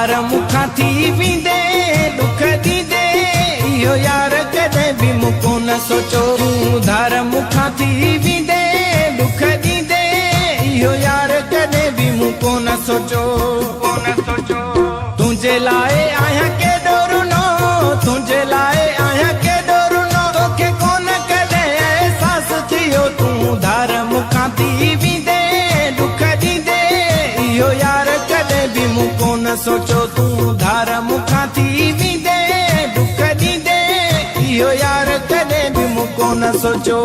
धार मुखां थी वेंदे दुख ॾींदे इहो यार कॾहिं बि मूंखो न सोचो धार मुखां थी वेंदे दुख ॾींदे इहो यार कॾहिं बि मूंखो न सोचो तुंहिंजे लाइ आहियां केॾो रुनो तुंहिंजे लाइ आहियां केॾो रुनो तोखे कोन कॾहिं अहसासु थियो तूं धार मुखां थी वेंदे दुख ॾींदे इहो यार कॾहिं बि मूंखो न सोचो तूं धार मुखां थी वेंदे दुख ॾींदे इहो यार कॾहिं बि मूंखो न सोचो